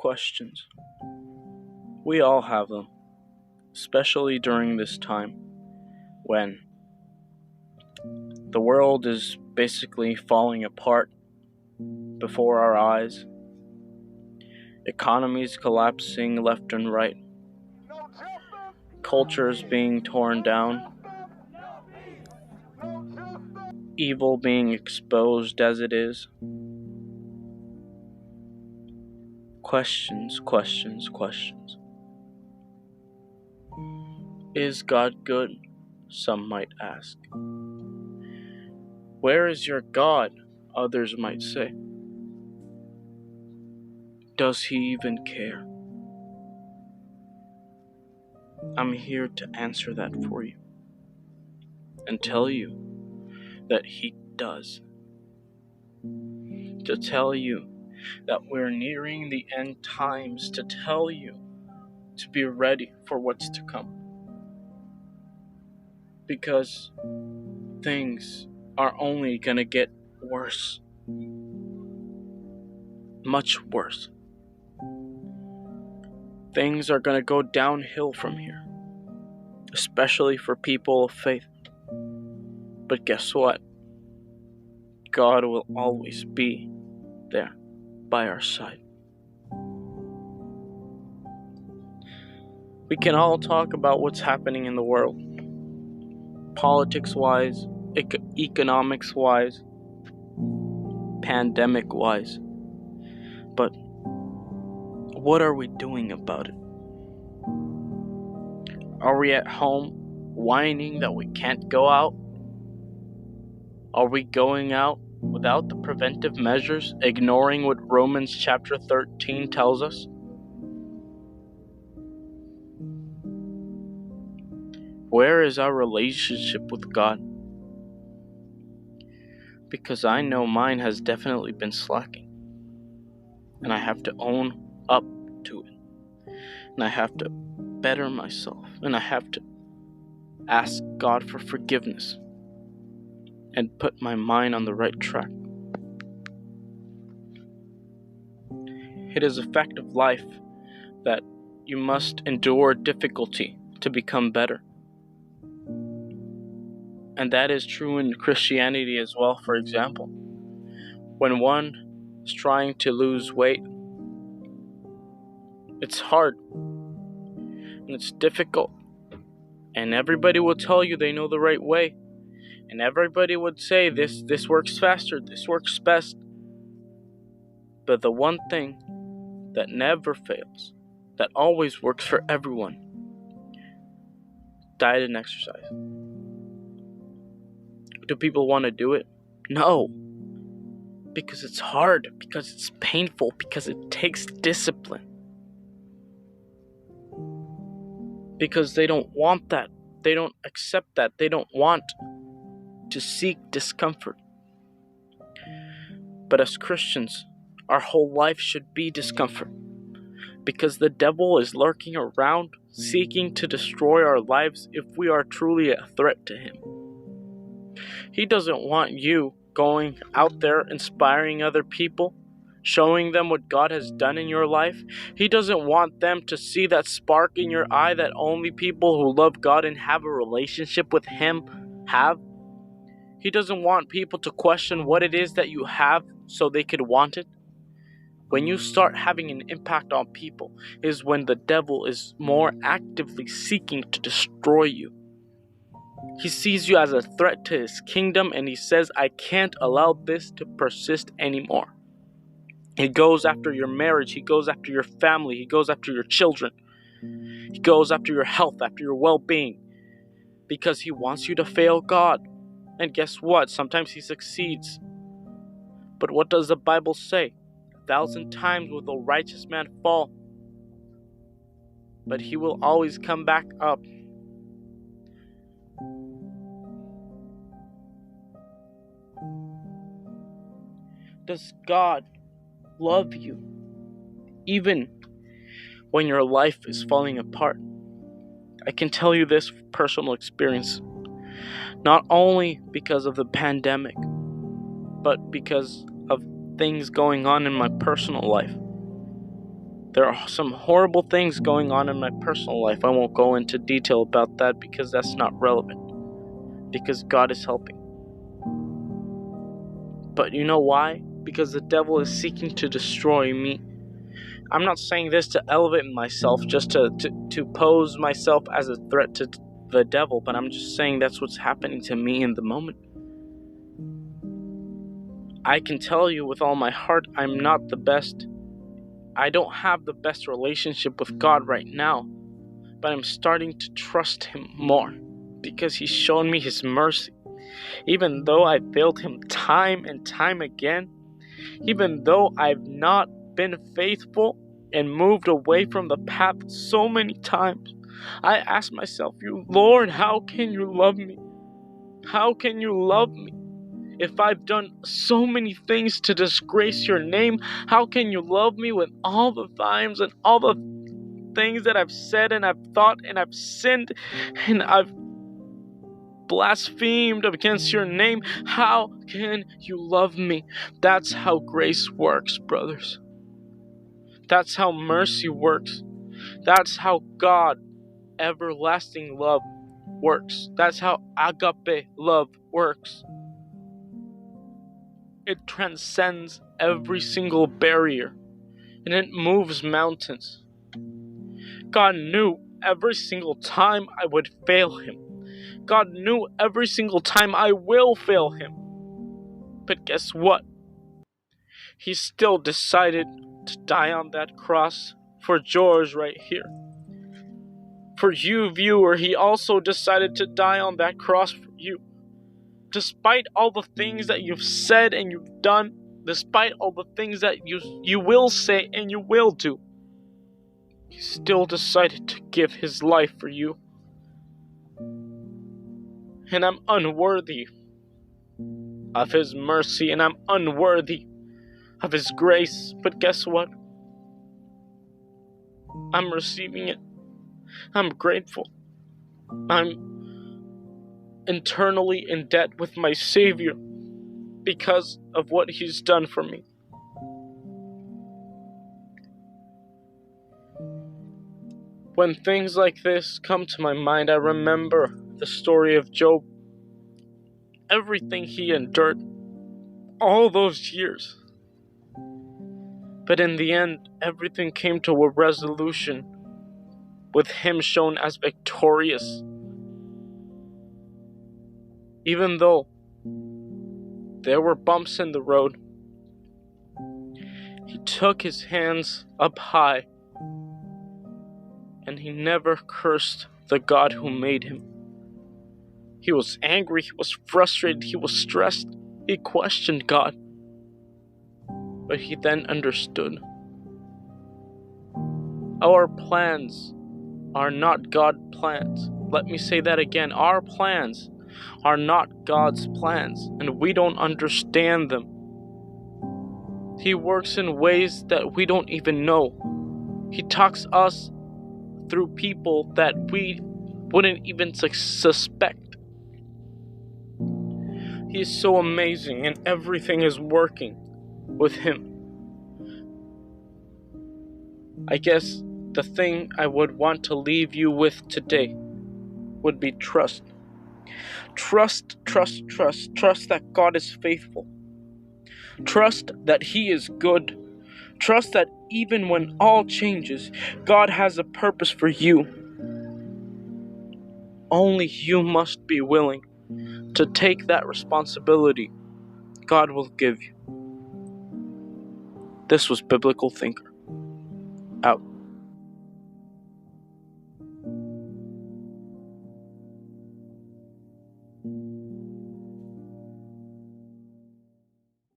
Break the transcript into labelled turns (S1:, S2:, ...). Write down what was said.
S1: Questions. We all have them, especially during this time when the world is basically falling apart before our eyes, economies collapsing left and right, cultures being torn down, evil being exposed as it is. Questions. Is God good? Some might ask. Where is your God? Others might say. Does he even care? I'm here to answer that for you and tell you that he does. To tell you that we're nearing the end times, to tell you to be ready for what's to come. Because things are only gonna get worse. Much worse. Things are gonna go downhill from here, especially for people of faith. But guess what? God will always be there by our side. We can all talk about what's happening in the world, politics-wise, economics-wise, pandemic-wise. But what are we doing about it? Are we at home whining that we can't go out? Are we going out without the preventive measures, ignoring what Romans chapter 13 tells us? Where is our relationship with God? Because I know mine has definitely been slacking. And I have to own up to it. And I have to better myself. And I have to ask God for forgiveness. And put my mind on the right track. It is a fact of life that you must endure difficulty to become better. And that is true in Christianity as well. For example, when one is trying to lose weight, it's hard and it's difficult, and everybody will tell you they know the right way, and everybody would say this works faster, this works best. But the one thing that never fails, that always works for everyone: diet and exercise. Do people want to do it? No. Because it's hard, because it's painful, because it takes discipline. Because they don't want that. They don't accept that. They don't want to seek discomfort. But as Christians, our whole life should be discomfort. Because the devil is lurking around, seeking to destroy our lives if we are truly a threat to him. He doesn't want you going out there inspiring other people, showing them what God has done in your life. He doesn't want them to see that spark in your eye that only people who love God and have a relationship with him have. He doesn't want people to question what it is that you have so they could want it. When you start having an impact on people is when the devil is more actively seeking to destroy you. He sees you as a threat to his kingdom, and he says, I can't allow this to persist anymore. He goes after your marriage, he goes after your family, he goes after your children. He goes after your health, after your well-being, because he wants you to fail God. And guess what? Sometimes he succeeds. But what does the Bible say? 1,000 times will the righteous man fall, but he will always come back up. Does God love you even when your life is falling apart? I can tell you this from personal experience. Not only because of the pandemic, but because of things going on in my personal life. There are some horrible things going on in my personal life. I won't go into detail about that because that's not relevant. Because God is helping. But you know why? Because the devil is seeking to destroy me. I'm not saying this to elevate myself, just to pose myself as a threat to the devil, but I'm just saying that's what's happening to me in the moment. I can tell you with all my heart, I'm not the best. I don't have the best relationship with God right now, but I'm starting to trust Him more because He's shown me His mercy. Even though I failed Him time and time again, even though I've not been faithful and moved away from the path so many times, I ask myself, Lord, how can you love me? How can you love me? If I've done so many things to disgrace your name, how can you love me with all the times and all the things that I've said and I've thought and I've sinned and I've blasphemed against your name? How can you love me? That's how grace works, brothers. That's how mercy works. That's how God, everlasting love, works. That's how agape love works. It transcends every single barrier, and it moves mountains. God knew every single time I would fail Him. God knew every single time I will fail Him. But guess what? He still decided to die on that cross for George right here. For you, viewer, He also decided to die on that cross for you. Despite all the things that you've said and you've done, despite all the things that you will say and you will do, He still decided to give His life for you. And I'm unworthy of His mercy, and I'm unworthy of His grace. But guess what? I'm receiving it. I'm grateful. I'm internally in debt with my Savior because of what He's done for me. When things like this come to my mind, I remember the story of Job. Everything he endured all those years. But in the end, everything came to a resolution with him shown as victorious. Even though there were bumps in the road, he took his hands up high and he never cursed the God who made him. He was angry, he was frustrated, he was stressed, he questioned God. But he then understood. Our plans are not God's plans. Let me say that again. Our plans are not God's plans, and we don't understand them. He works in ways that we don't even know. He talks us through people that we wouldn't even suspect. He is so amazing, and everything is working with him. I guess the thing I would want to leave you with today would be trust. Trust that God is faithful. Trust that He is good. Trust that even when all changes, God has a purpose for you. Only you must be willing to take that responsibility God will give you. This was Biblical Thinker. Out.